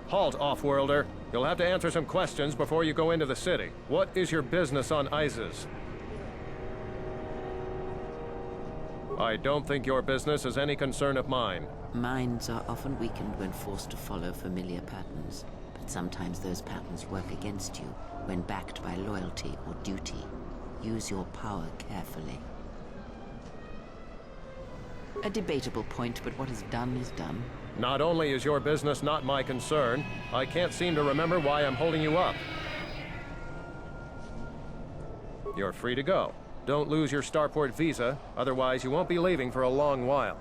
Halt, off-worlder. You'll have to answer some questions before you go into the city. What is your business on Isis? I don't think your business is any concern of mine. Minds are often weakened when forced to follow familiar patterns, but sometimes those patterns work against you when backed by loyalty or duty. Use your power carefully. A debatable point, but what is done is done. Not only is your business not my concern, I can't seem to remember why I'm holding you up. You're free to go. Don't lose your starport visa, otherwise you won't be leaving for a long while.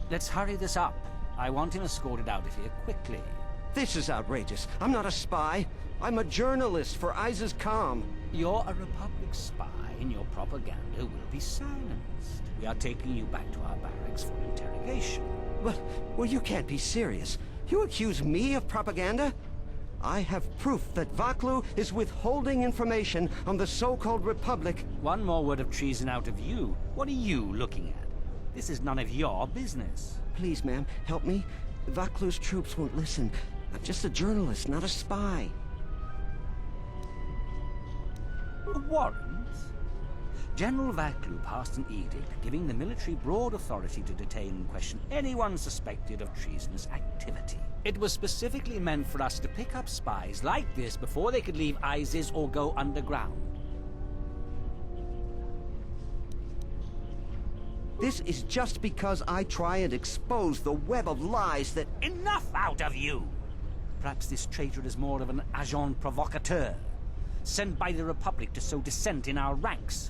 Let's hurry this up. I want him escorted out of here quickly. This is outrageous. I'm not a spy. I'm a journalist for Isis Com. You're a Republic spy, and your propaganda will be silenced. We are taking you back to our barracks for interrogation. But, well, you can't be serious. You accuse me of propaganda? I have proof that Vaklu is withholding information on the so-called Republic. One more word of treason out of you. What are you looking at? This is none of your business. Please, ma'am, help me. Vaklu's troops won't listen. I'm just a journalist, not a spy. A warrant? General Vaklu passed an edict giving the military broad authority to detain and question anyone suspected of treasonous activity. It was specifically meant for us to pick up spies like this before they could leave Isis or go underground. This is just because I try and expose the web of lies that... Enough out of you! Perhaps this traitor is more of an agent provocateur, sent by the Republic to sow dissent in our ranks.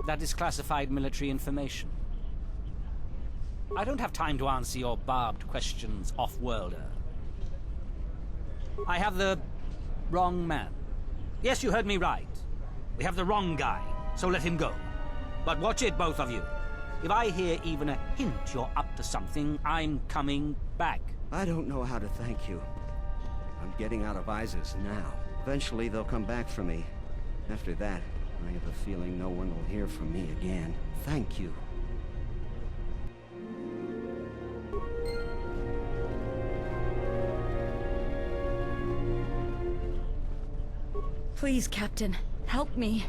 That is classified military information. I don't have time to answer your barbed questions, off-worlder. I have the wrong man. Yes, you heard me right. We have the wrong guy, so let him go. But watch it, both of you. If I hear even a hint you're up to something, I'm coming back. I don't know how to thank you. I'm getting out of Isis now. Eventually they'll come back for me. After that, I have a feeling no one will hear from me again. Thank you. Please, Captain, help me.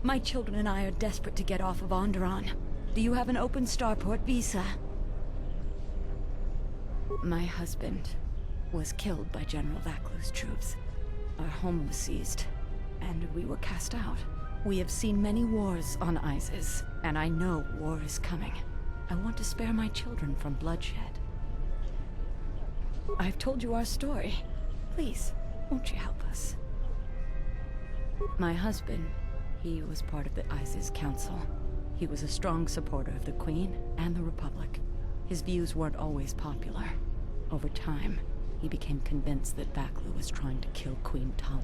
My children and I are desperate to get off of Onderon. Do you have an open starport visa? My husband was killed by General Vaklu's troops. Our home was seized, and we were cast out. We have seen many wars on Isis, and I know war is coming. I want to spare my children from bloodshed. I've told you our story. Please, won't you help us? My husband, he was part of the Isis Council. He was a strong supporter of the Queen and the Republic. His views weren't always popular. Over time, he became convinced that Vaklu was trying to kill Queen Talia.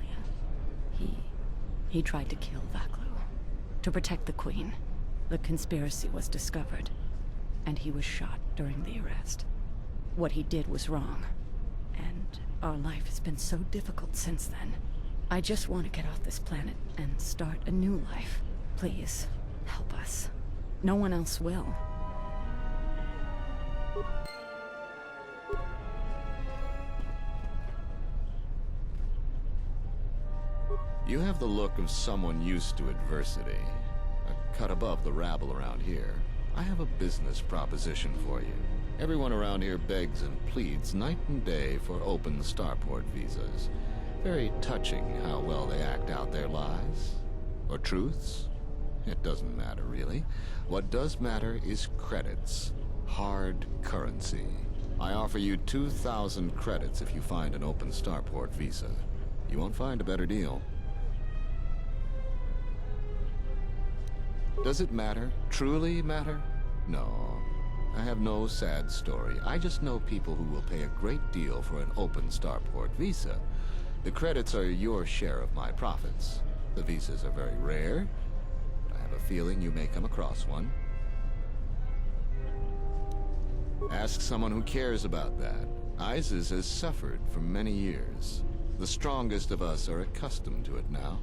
He tried to kill Vaklu. To protect the Queen, the conspiracy was discovered, and he was shot during the arrest. What he did was wrong, and our life has been so difficult since then. I just want to get off this planet and start a new life. Please, help us. No one else will. You have the look of someone used to adversity. A cut above the rabble around here. I have a business proposition for you. Everyone around here begs and pleads night and day for open starport visas. Very touching how well they act out their lies. Or truths. It doesn't matter, really. What does matter is credits. Hard currency. I offer you 2,000 credits if you find an open starport visa. You won't find a better deal. Does it matter? Truly matter? No. I have no sad story. I just know people who will pay a great deal for an open starport visa. The credits are your share of my profits. The visas are very rare, but I have a feeling you may come across one. Ask someone who cares about that. ISIS has suffered for many years. The strongest of us are accustomed to it now.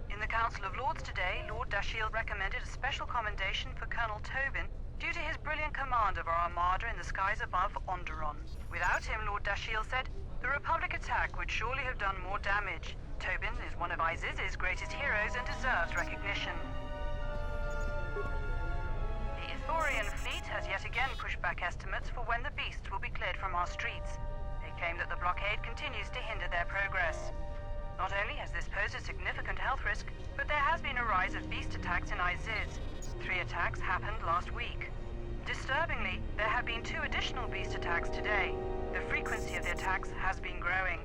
In the Council of Lords today, Lord Dashiell recommended a special commendation for Colonel Tobin due to his brilliant command of our armada in the skies above Onderon. Without him, Lord Dashiell said, the Republic attack would surely have done more damage. Tobin is one of ISIS's greatest heroes and deserves recognition. The Ithorian fleet has yet again pushed back estimates for when the beasts will be cleared from our streets. They claim that the blockade continues to hinder their progress. Not only has this posed a significant health risk, but there has been a rise of beast attacks in ISIS. 3 attacks happened last week. Disturbingly, there have been 2 additional beast attacks today. The frequency of the attacks has been growing.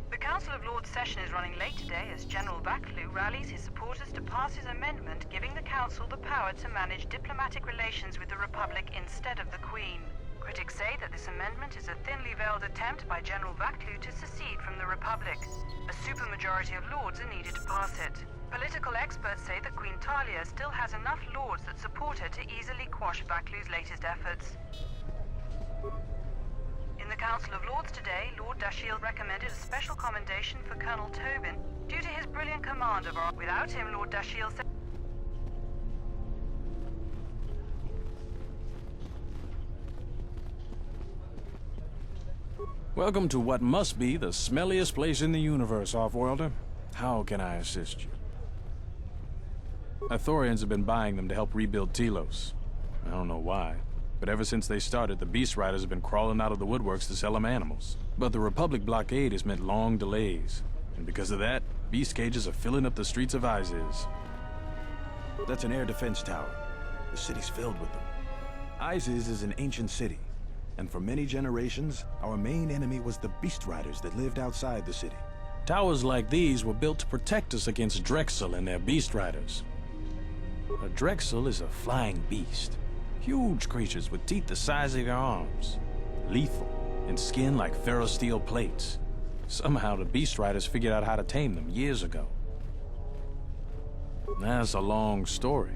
The Council of Lords session is running late today as General Vaklu rallies his supporters to pass his amendment giving the Council the power to manage diplomatic relations with the Republic instead of the Queen. Critics say that this amendment is a thinly veiled attempt by General Vaklu to secede from the Republic. A supermajority of Lords are needed to pass it. Political experts say that Queen Talia still has enough Lords that support her to easily quash Vaklu's latest efforts. In the Council of Lords today, Lord Dashiell recommended a special commendation for Colonel Tobin due to his brilliant command of our... Without him, Lord Dashiell said... Welcome to what must be the smelliest place in the universe, Offworlder. How can I assist you? Ithorians have been buying them to help rebuild Telos. I don't know why, but ever since they started, the Beast Riders have been crawling out of the woodworks to sell them animals. But the Republic blockade has meant long delays, and because of that, beast cages are filling up the streets of Isis. That's an air defense tower. The city's filled with them. Isis is an ancient city, and for many generations, our main enemy was the Beast Riders that lived outside the city. Towers like these were built to protect us against Drexel and their Beast Riders. A Drexel is a flying beast. Huge creatures with teeth the size of your arms. Lethal, and skin like ferrosteel plates. Somehow the Beast Riders figured out how to tame them years ago. That's a long story.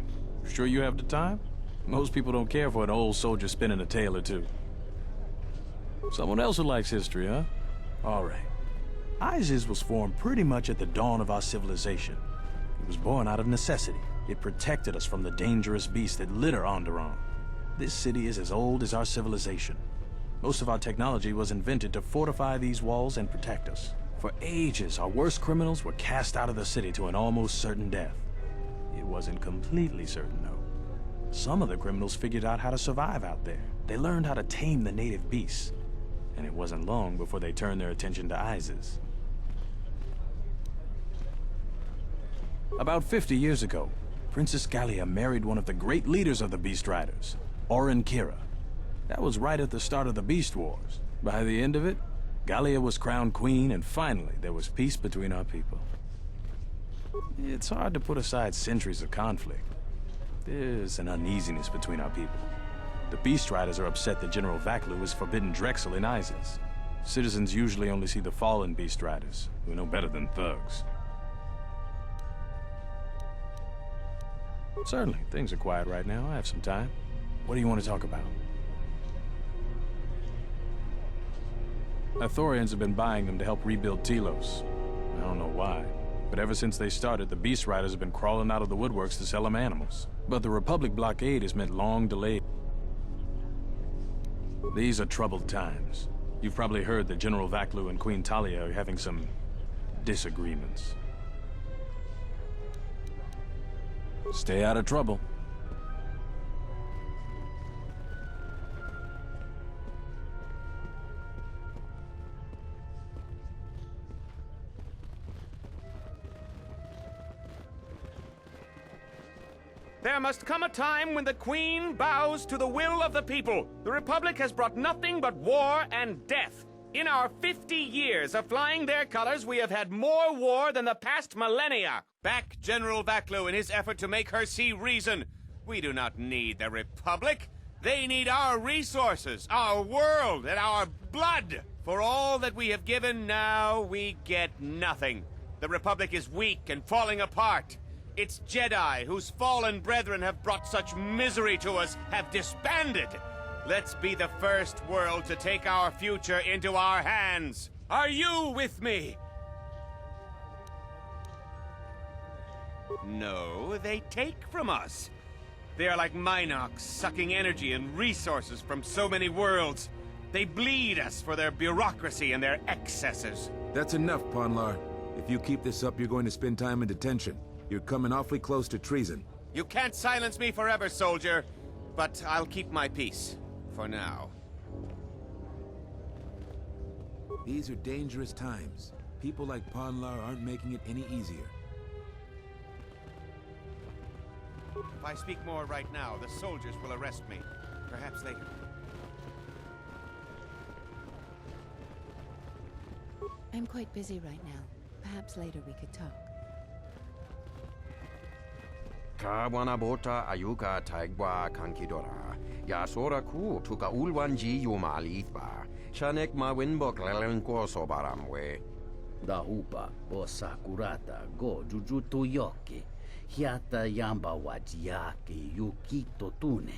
Sure you have the time? Most people don't care for an old soldier spinning a tale or two. Someone else who likes history, huh? All right. Isis was formed pretty much at the dawn of our civilization. It was born out of necessity. It protected us from the dangerous beasts that litter Onderon. This city is as old as our civilization. Most of our technology was invented to fortify these walls and protect us. For ages, our worst criminals were cast out of the city to an almost certain death. It wasn't completely certain, though. Some of the criminals figured out how to survive out there. They learned how to tame the native beasts. And it wasn't long before they turned their attention to Isis. About 50 years ago, Princess Gallia married one of the great leaders of the Beast Riders, Orin Kira. That was right at the start of the Beast Wars. By the end of it, Gallia was crowned queen, and finally there was peace between our people. It's hard to put aside centuries of conflict. There's an uneasiness between our people. The Beast Riders are upset that General Vaklu has forbidden Drexel in Isis. Citizens usually only see the fallen Beast Riders, who know better than thugs. Certainly, things are quiet right now. I have some time. What do you want to talk about? Ithorians have been buying them to help rebuild Telos. I don't know why, but ever since they started, the Beast Riders have been crawling out of the woodworks to sell them animals. But the Republic blockade has meant long delays. These are troubled times. You've probably heard that General Vaklu and Queen Talia are having some disagreements. Stay out of trouble. There must come a time when the Queen bows to the will of the people. The Republic has brought nothing but war and death. In our 50 years of flying their colors, we have had more war than the past millennia. Back General Vaklu in his effort to make her see reason. We do not need the Republic. They need our resources, our world, and our blood. For all that we have given, now we get nothing. The Republic is weak and falling apart. Its Jedi, whose fallen brethren have brought such misery to us, have disbanded. Let's be the first world to take our future into our hands. Are you with me? No, they take from us. They are like Minox, sucking energy and resources from so many worlds. They bleed us for their bureaucracy and their excesses. That's enough, Ponlar. If you keep this up, you're going to spend time in detention. You're coming awfully close to treason. You can't silence me forever, soldier. But I'll keep my peace. For now. These are dangerous times. People like Ponlar aren't making it any easier. If I speak more right now, the soldiers will arrest me. Perhaps later. I'm quite busy right now. Perhaps later we could talk. Kawanabota ayuka taigwa kankidora. Yasora ku tuka ulwanji yumalithba. Shanek ma winbok lelenko sobaramwe. Dahupa o sakurata go jujuto yoke. Hiata yamba wajiake yukito tune.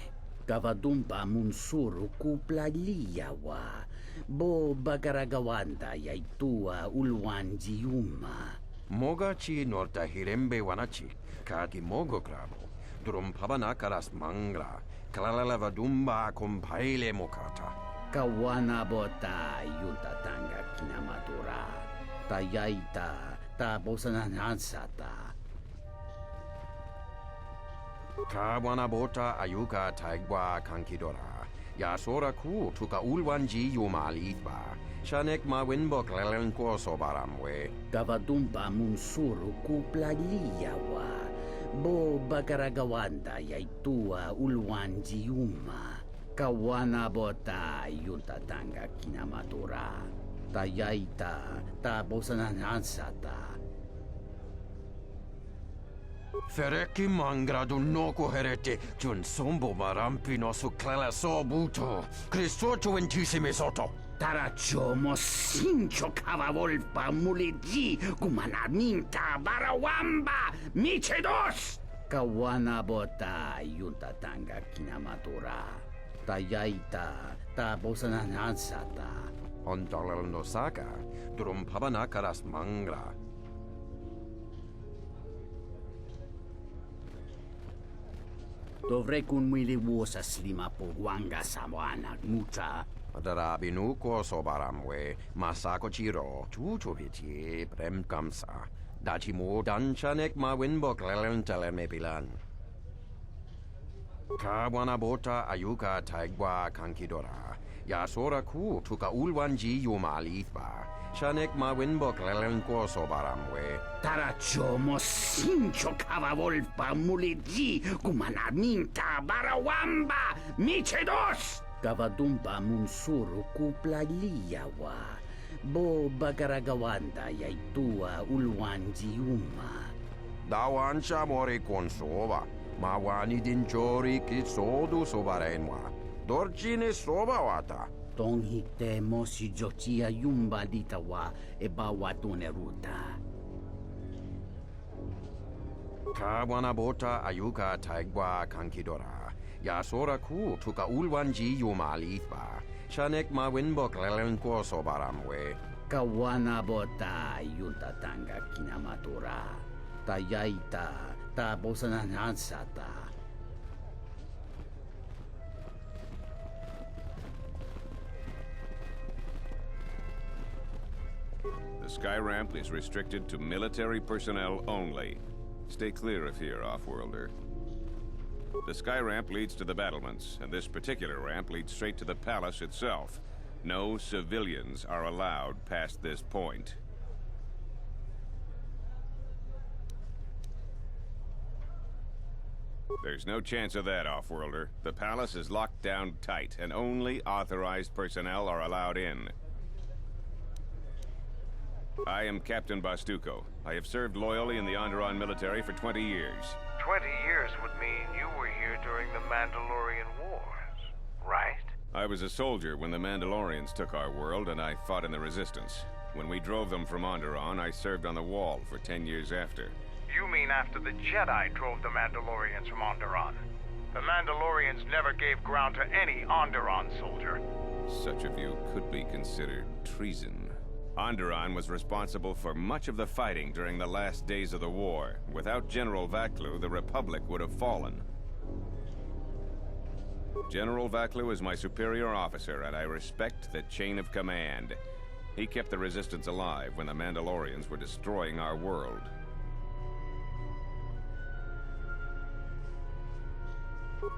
Kavadumpa munsuru kupla liyawa. Bo bagaragawanda yaitua ulwanji yuma. Mogachi norta hirembe wanachi. Kati mogo krabo. Drum pabana karas mangra. Kalalava dumba compaile mokata. Kawana bota yuntatanga kinamatura. Tayaita ta bosananansata. Kawana bota ayuka taigwa kankidora. Yasora ku tuka ulwanji yumalithba. Shanek ma winbok lelenko sobaramwe. Kavadumpa munsuru kupla liyawa. Bo bagaragawanda yaitua ulwanji yuma. Kawana bota yuntatanga kinamatura. Tayaita ta bosananansata. Fereki mangradu noko herete jun sombo marampi no su clela sobuto. Cristoto intissime soto. Tarachomo sincho cavavolpa mulegi kumanaminta barawamba michedos. Kawana bota yuntatanga kinamatura. Tayaita ta bosananansata. Ondalal no saka drum pabana karas mangra. Dovrei kun mwili vuosa slima po wanga samoana mucha. Darabinu ko sobaramwe masako chiro chuchuhichi prem kamsa. Dachimo danchanek ma winbok lelentele mepilan. Kawana bota ayuka taigwa kankidora. Yasora ku tuka ulwanji yumalithba. Shanek ma winbok lelenko sobaramwe. Tarachomo sincho cavavolpa mulegi kumanaminta barawamba michedos. Kavadumpa munsuru kupla liyawa. Bo bagaragawanda yaitua ulwanji yuma. Dawansha mori konsova. Mawani dinchori kitsodu sobarenwa. Dorchine sobawata. Tonghite mosi jochia yumba ditawa e bawatune ruta. Kawana bota ayuka taigwa kankidora. Yasora ku tuka ulwanji yumalithba. Shanek ma winbok lelenko sobaramwe. Kawana bota yuntatanga kinamatura. Tayaita ta bosananansata. The sky ramp is restricted to military personnel only. Stay clear of here, Offworlder. The sky ramp leads to the battlements, and this particular ramp leads straight to the palace itself. No civilians are allowed past this point. There's no chance of that, Offworlder. The palace is locked down tight, and only authorized personnel are allowed in. I am Captain Bastuco. I have served loyally in the Onderon military for 20 years. 20 years would mean you were here during the Mandalorian Wars, right? I was a soldier when the Mandalorians took our world, and I fought in the Resistance. When we drove them from Onderon, I served on the Wall for 10 years after. You mean after the Jedi drove the Mandalorians from Onderon? The Mandalorians never gave ground to any Onderon soldier. Such a view could be considered treason. Onderon was responsible for much of the fighting during the last days of the war. Without General Vaklu, the Republic would have fallen. General Vaklu is my superior officer, and I respect the chain of command. He kept the Resistance alive when the Mandalorians were destroying our world.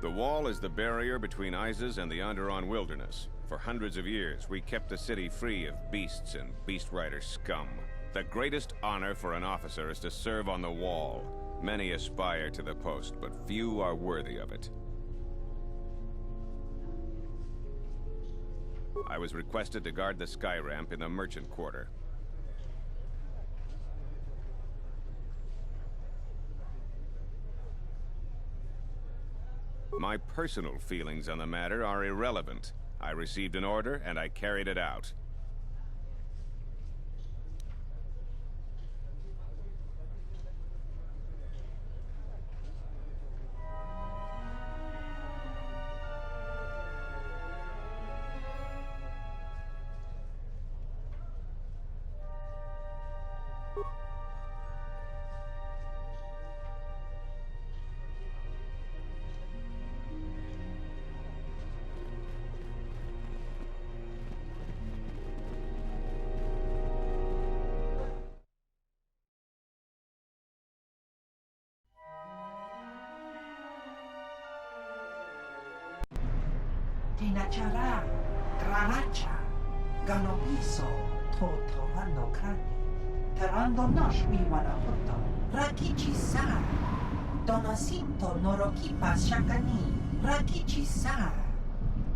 The Wall is the barrier between Isis and the Onderon wilderness. For hundreds of years, we kept the city free of beasts and Beast Rider scum. The greatest honor for an officer is to serve on the Wall. Many aspire to the post, but few are worthy of it. I was requested to guard the sky ramp in the merchant quarter. My personal feelings on the matter are irrelevant. I received an order, and I carried it out. Tinachara, Granacha, Ganopiso, Toto Vano Krani, Terando Nosh Wiwana Hoto, Rakichi Sa, Donasinto Norokipa Shakani, Rakichi Sa,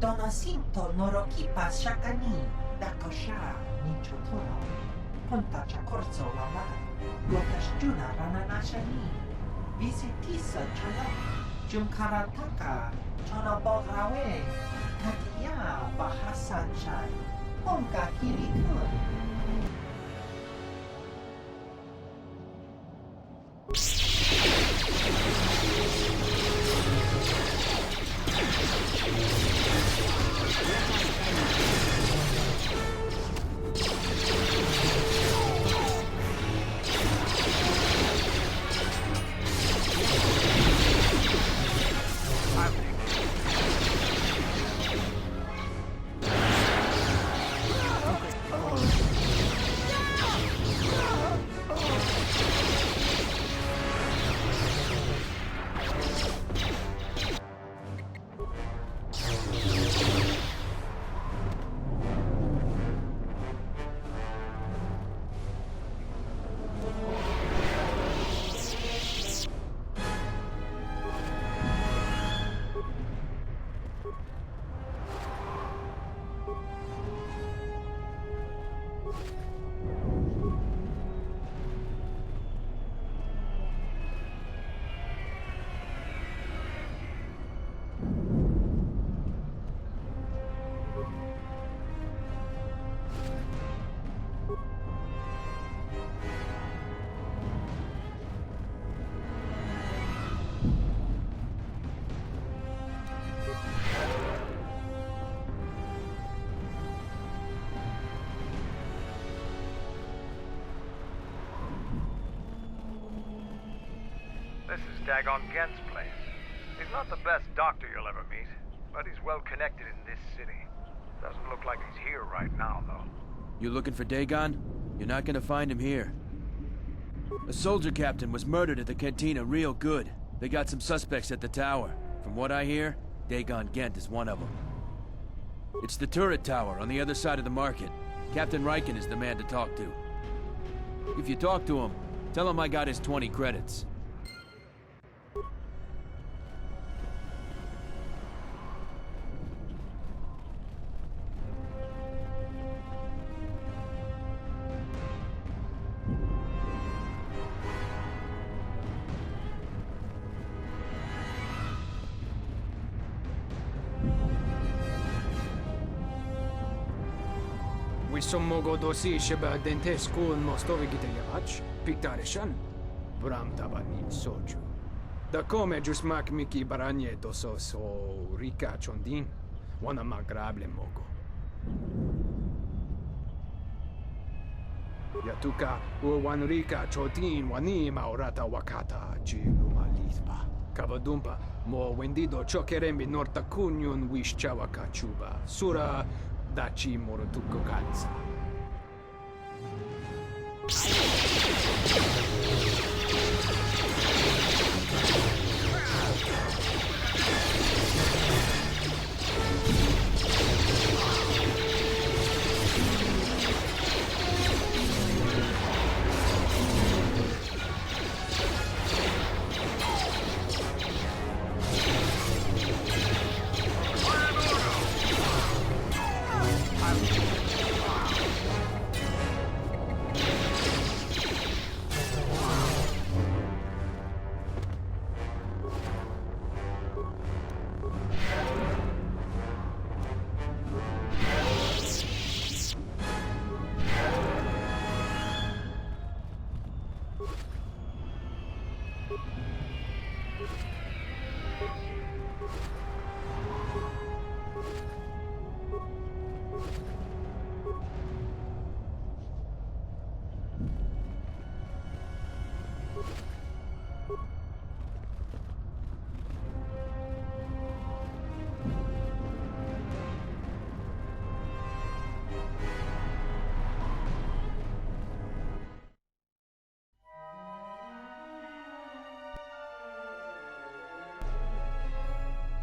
Donasinto Norokipa Shakani, Dakosha, Nichotoro, Pontacha Corso Lama, Gotashjuna Rananashani, Visitisa Chana, Junkarataka, Chana Bograwe, Katia Bahasan Chan, Honka Kirikun. This is Dagon Gent's place. He's not the best doctor you'll ever meet, but he's well connected in this city. Doesn't look like he's here right now, though. You looking for Dagon? You're not gonna find him here. A soldier captain was murdered at the cantina real good. They got some suspects at the tower. From what I hear, Dagon Gent is one of them. It's the turret tower on the other side of the market. Captain Riken is the man to talk to. If you talk to him, tell him I got his 20 credits. sommogo dosi sheba dente school mostovi gitayach, pictarishan, bram tabanin soju. Da come jusmak miki baranye doso so rika chondin, wana magrable mogo. Yatuka wan rika chotin wani maurata wakata chiluma lisba. Kavadumpa mo wendido chokerembi norta kunyun wish chawaka chuba. Sura dachi morotuko kansa.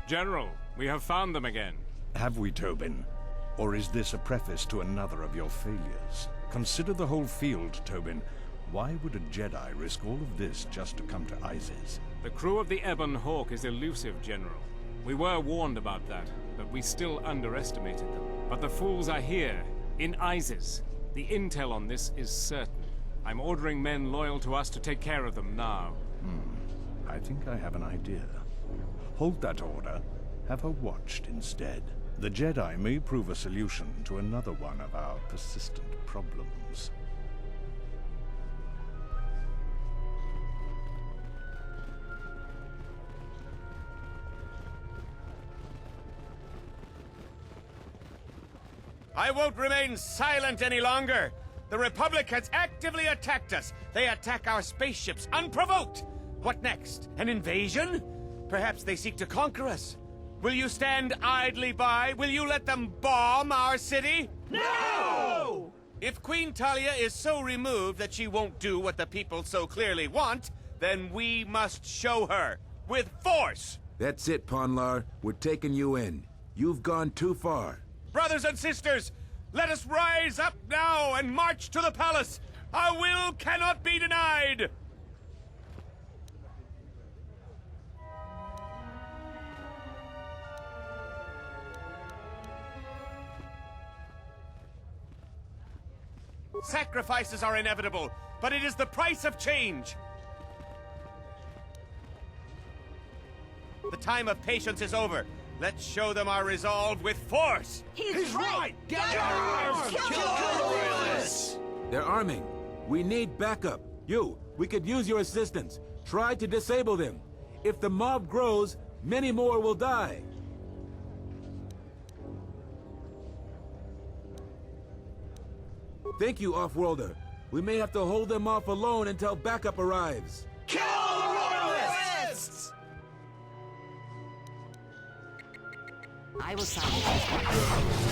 General, we have found them again. Have we, Tobin? Or is this a preface to another of your failures? Consider the whole field, Tobin. Why would a Jedi risk all of this just to come to Isis? The crew of the Ebon Hawk is elusive, General. We were warned about that, but we still underestimated them. But the fools are here, in Isis. The intel on this is certain. I'm ordering men loyal to us to take care of them now. I think I have an idea. Hold that order. Have her watched instead. The Jedi may prove a solution to another one of our persistent problems. I won't remain silent any longer. The Republic has actively attacked us. They attack our spaceships unprovoked. What next? An invasion? Perhaps they seek to conquer us. Will you stand idly by? Will you let them bomb our city? No! If Queen Talia is so removed that she won't do what the people so clearly want, then we must show her. With force! That's it, Ponlar. We're taking you in. You've gone too far. Brothers and sisters, let us rise up now and march to the palace. Our will cannot be denied. Sacrifices are inevitable, but it is the price of change. The time of patience is over. Let's show them our resolve with force. He's right! Gather arms! Kill the Royalists! They're arming. We need backup. We could use your assistance. Try to disable them. If the mob grows, many more will die. Thank you, Off-Worlder. We may have to hold them off alone until backup arrives. Kill the Royalists! I will silence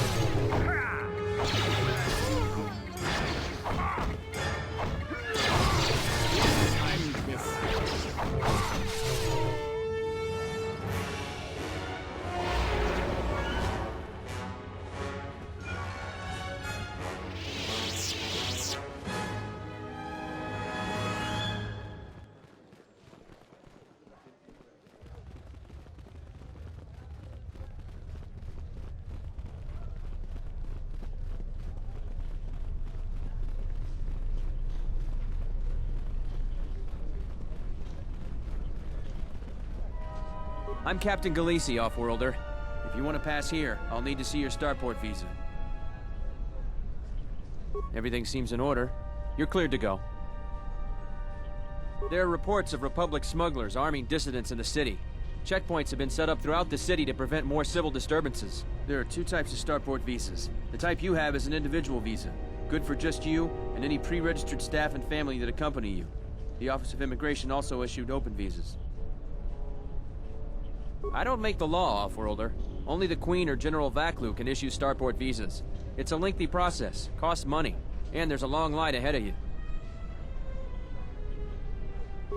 I'm Captain Galisi, Off-Worlder. If you want to pass here, I'll need to see your starport visa. Everything seems in order. You're cleared to go. There are reports of Republic smugglers arming dissidents in the city. Checkpoints have been set up throughout the city to prevent more civil disturbances. There are 2 types of starport visas. The type you have is an individual visa, good for just you and any pre-registered staff and family that accompany you. The Office of Immigration also issued open visas. I don't make the law, Offworlder. Only the Queen or General Vaklu can issue starport visas. It's a lengthy process, costs money, and there's a long line ahead of you.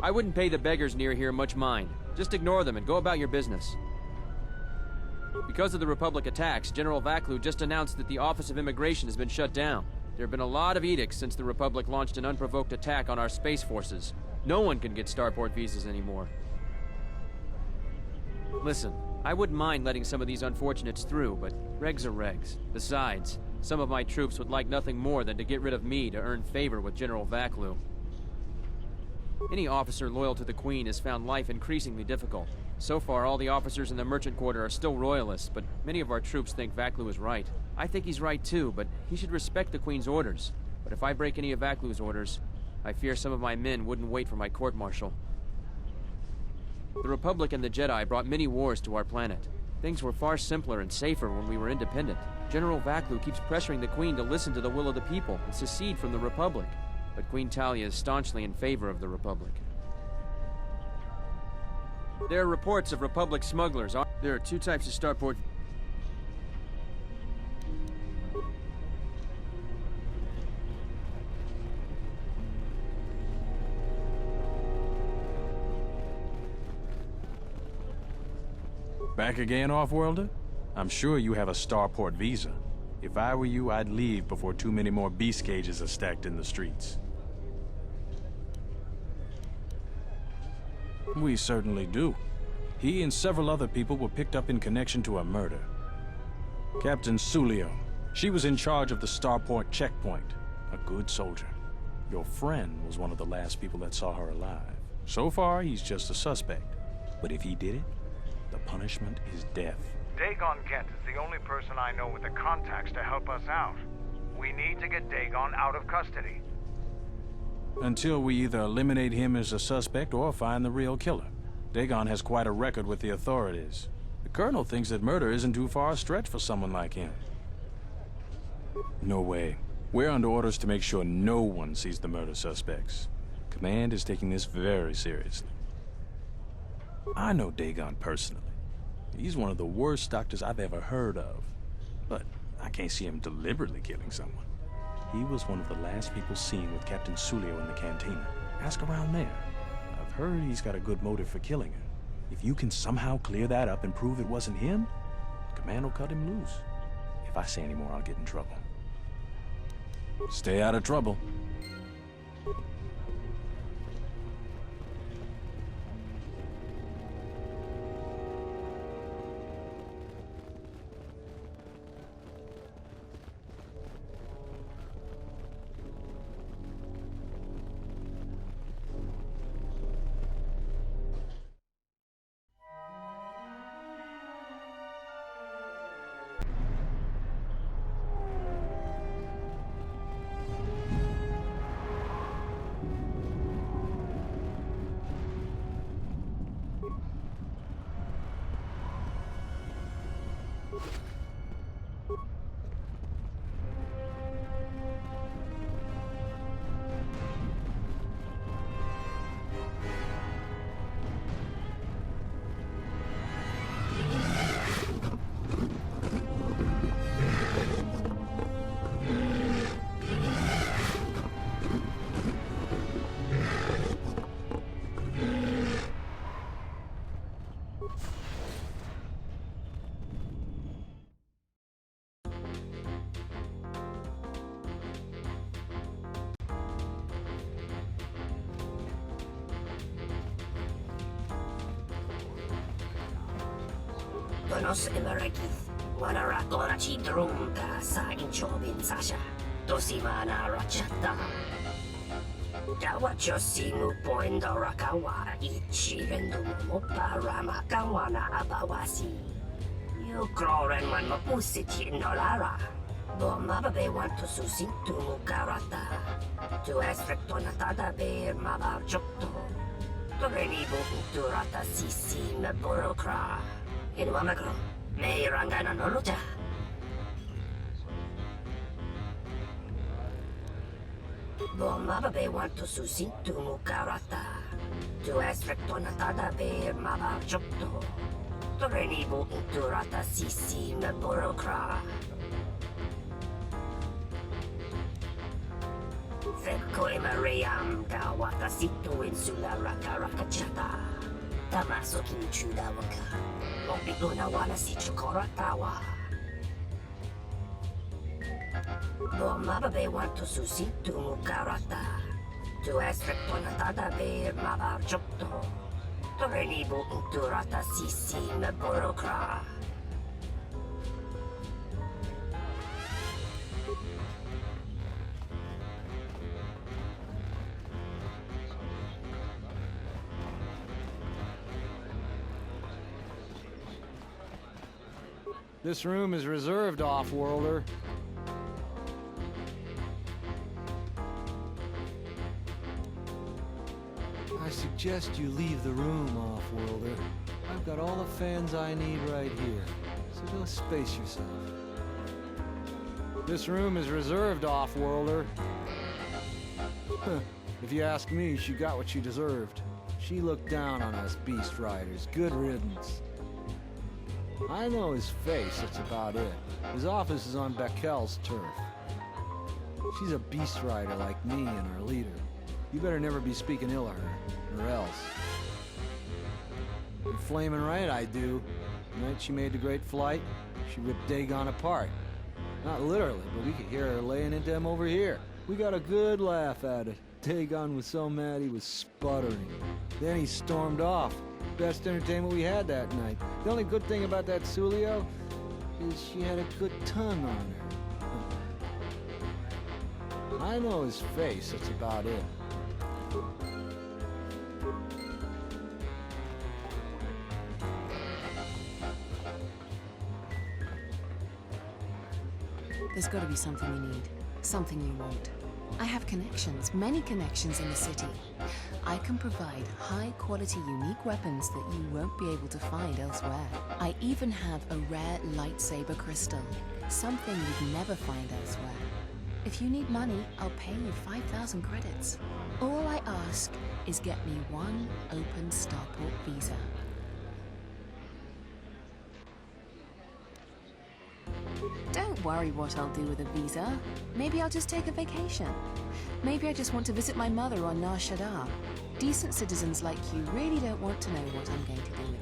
I wouldn't pay the beggars near here much mind. Just ignore them and go about your business. Because of the Republic attacks, General Vaklu just announced that the Office of Immigration has been shut down. There have been a lot of edicts since the Republic launched an unprovoked attack on our space forces. No one can get starport visas anymore. Listen, I wouldn't mind letting some of these unfortunates through, but regs are regs. Besides, some of my troops would like nothing more than to get rid of me to earn favor with General Vaklu. Any officer loyal to the Queen has found life increasingly difficult. So far, all the officers in the Merchant Quarter are still royalists, but many of our troops think Vaklu is right. I think he's right too, but he should respect the Queen's orders. But if I break any of Vaklu's orders, I fear some of my men wouldn't wait for my court-martial. The Republic and the Jedi brought many wars to our planet. Things were far simpler and safer when we were independent. General Vaklu keeps pressuring the Queen to listen to the will of the people and secede from the Republic. But Queen Talia is staunchly in favor of the Republic. There are reports of Republic smugglers. There are 2 types of starport. Back again, Offworlder? I'm sure you have a starport visa. If I were you, I'd leave before too many more beast cages are stacked in the streets. We certainly do. He and several other people were picked up in connection to a murder. Captain Sulio. She was in charge of the starport checkpoint. A good soldier. Your friend was one of the last people that saw her alive. So far, he's just a suspect. But if he did it, the punishment is death. Dagon Gent is the only person I know with the contacts to help us out. We need to get Dagon out of custody. Until we either eliminate him as a suspect or find the real killer. Dagon has quite a record with the authorities. The Colonel thinks that murder isn't too far a stretch for someone like him. No way. We're under orders to make sure no one sees the murder suspects. Command is taking this very seriously. I know Dagon personally. He's one of the worst doctors I've ever heard of. But I can't see him deliberately killing someone. He was one of the last people seen with Captain Sulio in the cantina. Ask around there. I've heard he's got a good motive for killing her. If you can somehow clear that up and prove it wasn't him, Command will cut him loose. If I say any more, I'll get in trouble. Stay out of trouble. Donos emeregith, wanara donachi drumta sa inchobin sasha, dosimana rachata. Dawacho simu poendo rakawa ichi rendumo parama kawana abawasi. You kroren man mapusiti nolara. Mababe want to susin tu mukarata. Tu aspecto natada be maba chokto. Torenibo uturata sisi me borokra. In Wamagro, me rangana noluja. Mababe want to susin tu mukarata. Tu aspecto natada be maba chokto. Torenibo uturata sisi me borokra. Fekoi Mariam da wakasitu insula raka rakachata. Tamaso kinchuda waka. Lombiguna wala si chukoratawa. Mababe want to susi tu mukarata. Tu aspecto natada be maba chokto. Torenibo uturata sisi me borokra. This room is reserved, Off-Worlder. I suggest you leave the room, Off-Worlder. I've got all the fans I need right here, so just space yourself. This room is reserved, Off-Worlder. If you ask me, she got what she deserved. She looked down on us Beast Riders. Good riddance. I know his face, that's about it. His office is on Beckel's turf. She's a beast rider like me and our leader. You better never be speaking ill of her, or else. You're flaming right, I do. The night she made the great flight, she ripped Dagon apart. Not literally, but we could hear her laying into him over here. We got a good laugh at it. Dagon was so mad he was sputtering. Then he stormed off. Best entertainment we had that night. The only good thing about that Sulio is she had a good tongue on her. I know his face, that's about it. There's got to be something you need. Something you want. I have connections, many connections in the city. I can provide high-quality, unique weapons that you won't be able to find elsewhere. I even have a rare lightsaber crystal, something you'd never find elsewhere. If you need money, I'll pay you 5,000 credits. All I ask is get me one open starport visa. Don't worry what I'll do with a visa. Maybe I'll just take a vacation. Maybe I just want to visit my mother on Nar Shaddaa. Decent citizens like you really don't want to know what I'm going to do with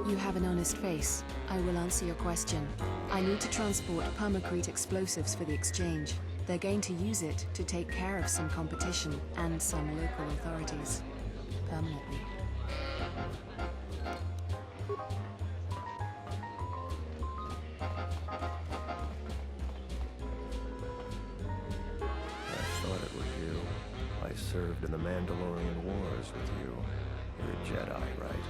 it. You have an honest face. I will answer your question. I need to transport permacrete explosives for the exchange. They're going to use it to take care of some competition and some local authorities. Permanently. Served in the Mandalorian Wars with you. You're a Jedi, right?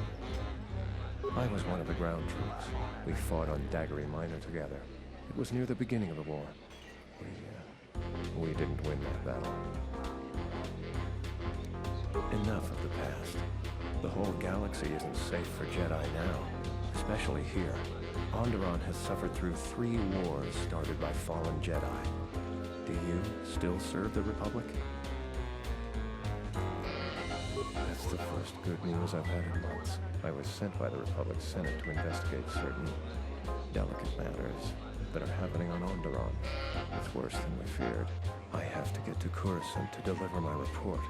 I was one of the ground troops. We fought on Daggery Minor together. It was near the beginning of the war. We didn't win that battle. Enough of the past. The whole galaxy isn't safe for Jedi now, especially here. Onderon has suffered through 3 wars started by fallen Jedi. Do you still serve the Republic? That's the first good news I've had in months. I was sent by the Republic Senate to investigate certain delicate matters that are happening on Onderon. It's worse than we feared. I have to get to Coruscant to deliver my report.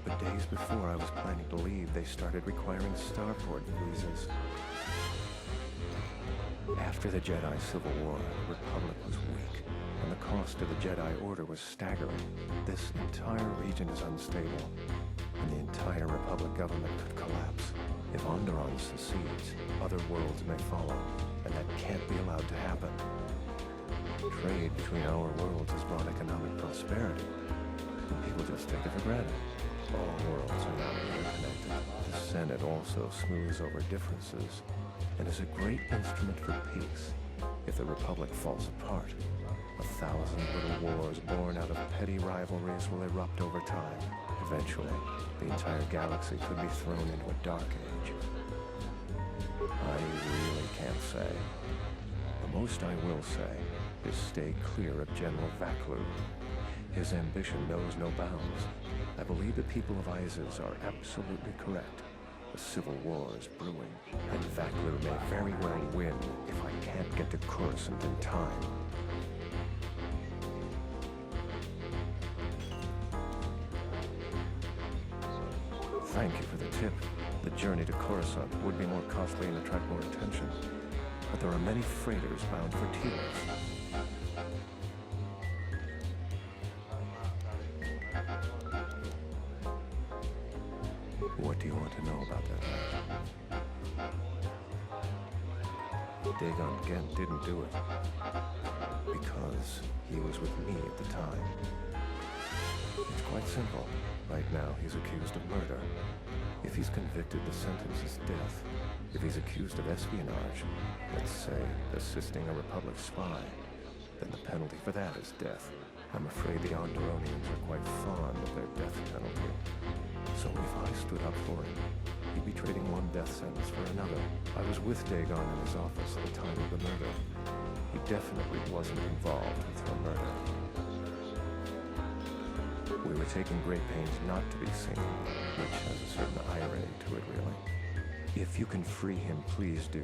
But days before I was planning to leave, they started requiring starport visas. After the Jedi Civil War, the Republic was weak, and the cost to the Jedi Order was staggering. This entire region is unstable, and the entire Republic government could collapse. If Onderon secedes, other worlds may follow, and that can't be allowed to happen. Trade between our worlds has brought economic prosperity, and people just take it for granted. All worlds are now interconnected. The Senate also smooths over differences, and is a great instrument for peace. If the Republic falls apart, 1,000 little wars born out of petty rivalries will erupt over time. Eventually, the entire galaxy could be thrown into a dark age. I really can't say. The most I will say is stay clear of General Vaklu. His ambition knows no bounds. I believe the people of Isis are absolutely correct. A civil war is brewing, and Vaklu may very well win if I can't get to Coruscant in time. Thank you for the tip. The journey to Coruscant would be more costly and attract more attention. But there are many freighters bound for Telos. What do you want to know about that night? Dagon Gent didn't do it. Because he was with me at the time. It's quite simple. Right now, he's accused of murder. If he's convicted, the sentence is death. If he's accused of espionage, let's say assisting a Republic spy, then the penalty for that is death. I'm afraid the Onderonians are quite fond of their death penalty. So if I stood up for him, he'd be trading one death sentence for another. I was with Dagon in his office at the time of the murder. He definitely wasn't involved with her murder. We were taking great pains not to be seen, which has a certain irony to it, really. If you can free him, please do.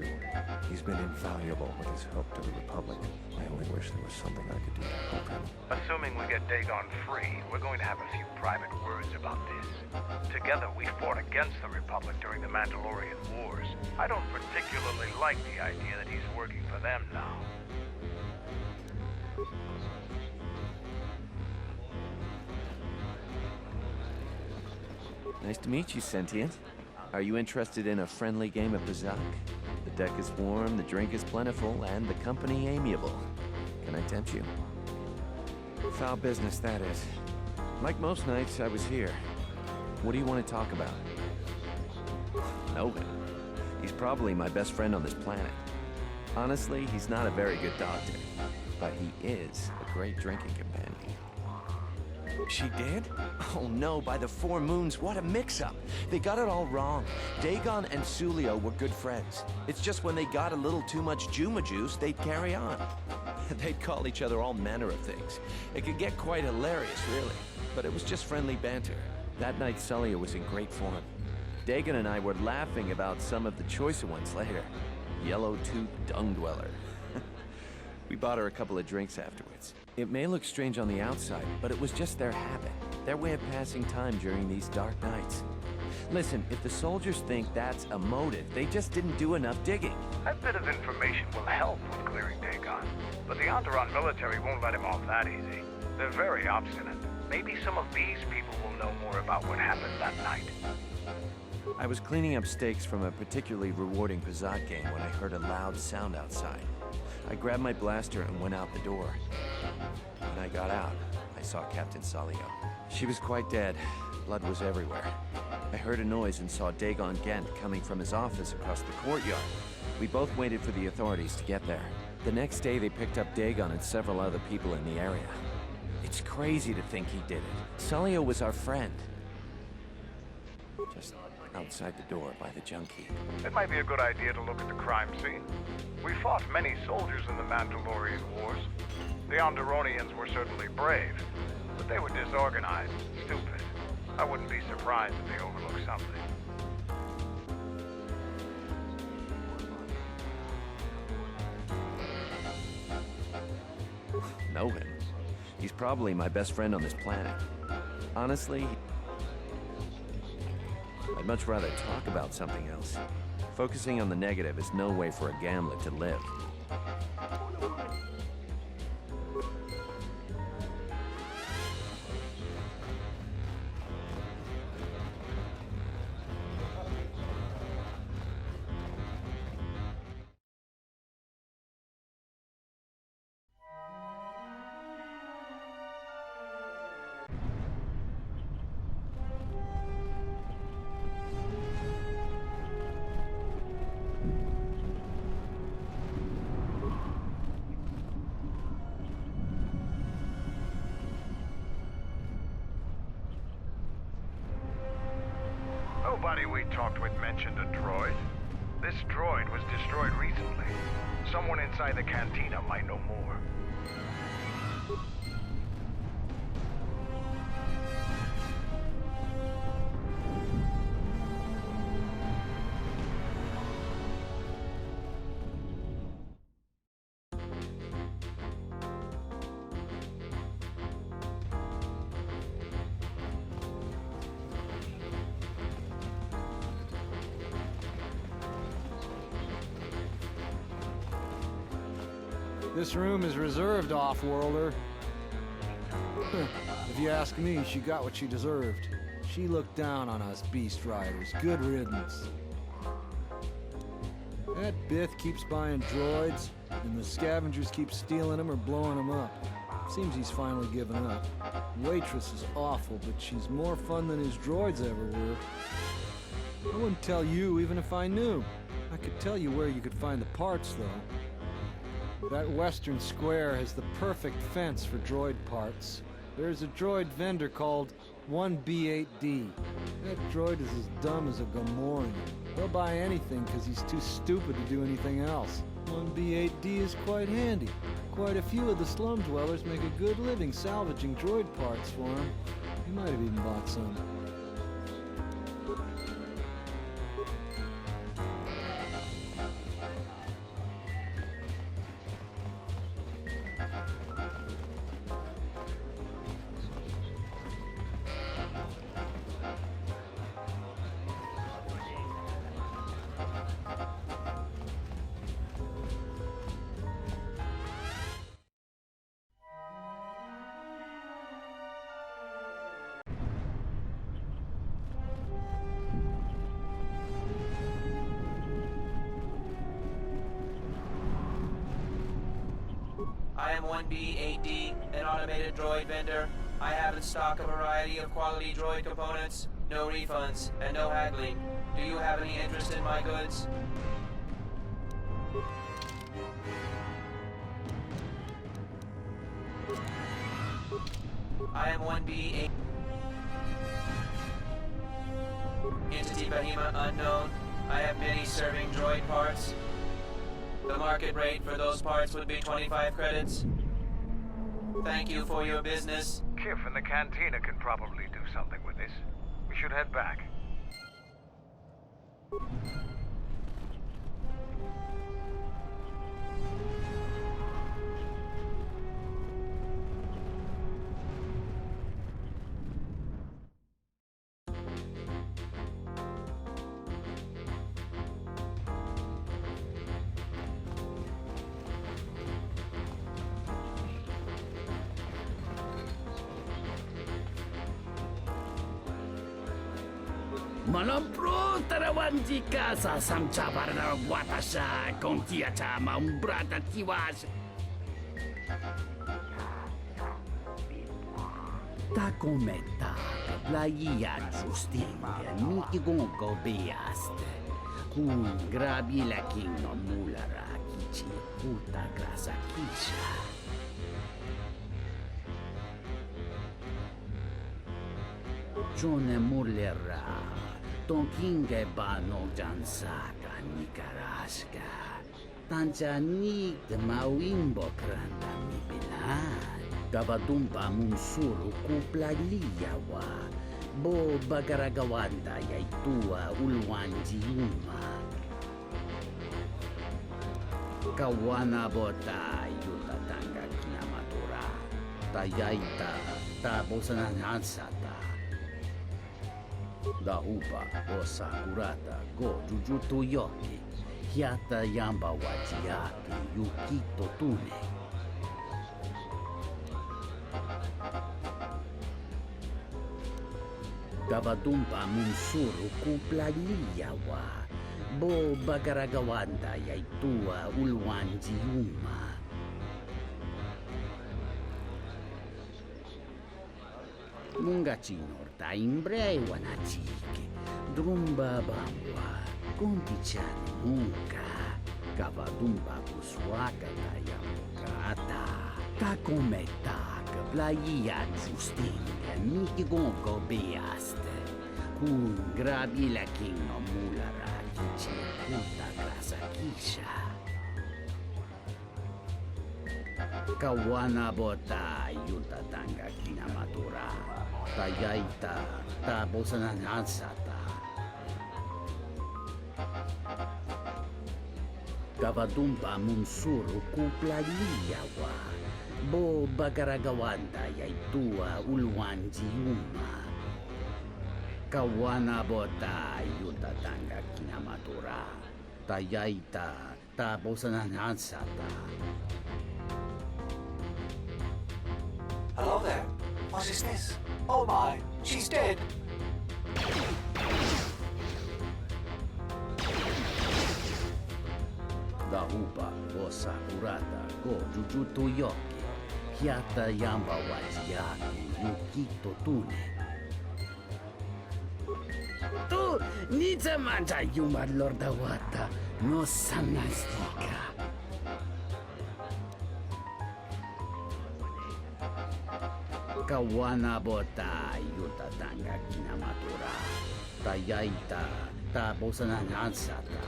He's been invaluable with his help to the Republic. I only wish there was something I could do to help him. Assuming we get Dagon free, we're going to have a few private words about this. Together, we fought against the Republic during the Mandalorian Wars. I don't particularly like the idea that he's working for them now. Nice to meet you, Sentient. Are you interested in a friendly game of Bazak? The deck is warm, the drink is plentiful, and the company amiable. Can I tempt you? Foul business, that is. Like most nights, I was here. What do you want to talk about? Melvin. He's probably my best friend on this planet. Honestly, he's not a very good doctor, but he is a great drinking companion. She did? Oh no, by the four moons, what a mix-up. They got it all wrong. Dagon and Sulio were good friends. It's just when they got a little too much Juma juice, they'd carry on. They'd call each other all manner of things. It could get quite hilarious, really. But it was just friendly banter. That night, Sulio was in great form. Dagon and I were laughing about some of the choicer ones later. Yellow-toothed dung dweller. We bought her a couple of drinks afterwards. It may look strange on the outside, but it was just their habit, their way of passing time during these dark nights. Listen, if the soldiers think that's a motive, they just didn't do enough digging. That bit of information will help with clearing Dagon, but the Onderon military won't let him off that easy. They're very obstinate. Maybe some of these people will know more about what happened that night. I was cleaning up stakes from a particularly rewarding Bazak game when I heard a loud sound outside. I grabbed my blaster and went out the door. When I got out, I saw Captain Salio. She was quite dead. Blood was everywhere. I heard a noise and saw Dagon Gent coming from his office across the courtyard. We both waited for the authorities to get there. The next day, they picked up Dagon and several other people in the area. It's crazy to think he did it. Salio was our friend. Just outside the door by the junkie. It might be a good idea to look at the crime scene. We fought many soldiers in the Mandalorian Wars. The Onderonians were certainly brave, but they were disorganized and stupid. I wouldn't be surprised if they overlooked something. Know him. He's probably my best friend on this planet. Honestly, I'd much rather talk about something else. Focusing on the negative is no way for a gambler to live. Nobody we talked with mentioned a droid. This droid was destroyed recently. Someone inside the cantina might know more. This room is reserved, off-worlder. If you ask me, she got what she deserved. She looked down on us beast riders. Good riddance. That Bith keeps buying droids, and the scavengers keep stealing them or blowing them up. Seems he's finally given up. Waitress is awful, but she's more fun than his droids ever were. I wouldn't tell you even if I knew. I could tell you where you could find the parts, though. That western square has the perfect fence for droid parts. There's a droid vendor called 1B8D. That droid is as dumb as a Gamorrean. He'll buy anything because he's too stupid to do anything else. 1B8D is quite handy. Quite a few of the slum dwellers make a good living salvaging droid parts for him. He might have even bought some. I am 1B8D, an automated droid vendor. I have in stock a variety of quality droid components, no refunds, and no haggling. Do you have any interest in my goods? I am 1B8. Entity Behemoth unknown. I have many serving droid parts. The market rate for those parts would be 25 credits. Thank you for your business. Kif in the cantina can probably do something with this. We should head back. Malampro tarawanjika sa samchabara watasha kontia chama umbrata tiwas. Ta cometa playa justinga niki gongo beaste. Kun grabi la kinga mulara kichi puta grasa kisha. Jone mulera. Tonkinge bano jansaka nikaraska. Tanjanik mawimbo kranta mibilan. Gabadumpa munsuru kupla liyawa. Bo bagaragawanda yaitua ulwanji yuma. Kawana bota yuta tanga kinamatura. Tayaita tabosananansata. Dahupa o sakurata go jujuto yoki. Hiata yamba wajiaki yukito tune. Gabadumpa munsuru kupla liyawa. Bo bagaragawanda yaitua ulwanji yuma. Mungachinor ta imbrei wanachike. Drumba bambwa. Kontichani munka. Gabadumpa kuswaka ta yamukata. Ta kometa. Playa justinga niki gongo beaste. Kun grabi la king no mulara kichi kuta grasa kisha. Kawana bota yuta tanga kinamatura. Tayaita tabosananansata. Kavadumpa munsuru kuplaliyawa. Bo bagaragawanda yaitua ulwanji uma. Kawana bota yuta tanga kinamatura. Tayaita tabosananansata. Hello there. What is this? Oh my, she's dead. Dahupa o sakurata go jujuto yoke. Hiata yamba wajiyaki yukito tune. Tu nita manja yuma lorda wata no sanastika. Kawana bota yuta tanga kinamatura. Tayaita tabosananansata.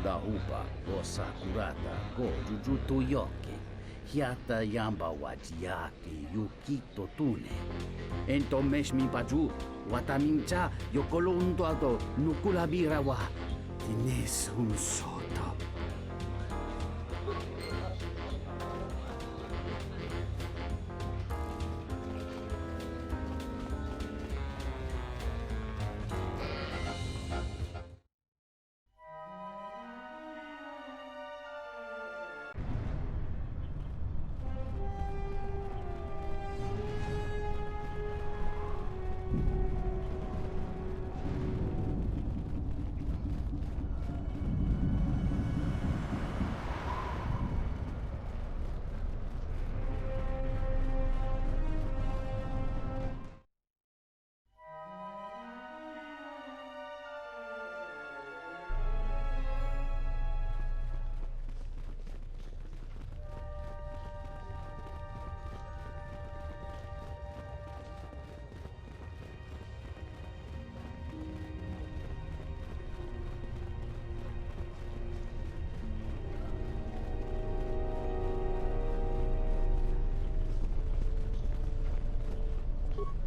Dahupa o sakurata go jujuto yoke. Hiata yamba wajiyaki yukito tune. Entomesh mi paju watamincha yokolondoado nukulabira wa. Tines un soto.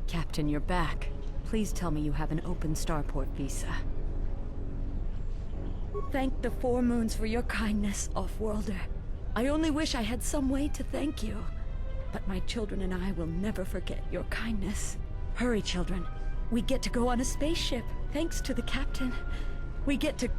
Captain, you're back. Please tell me you have an open starport visa. Thank the Four Moons for your kindness, Offworlder. I only wish I had some way to thank you. But my children and I will never forget your kindness. Hurry, children. We get to go on a spaceship, thanks to the captain. We get to...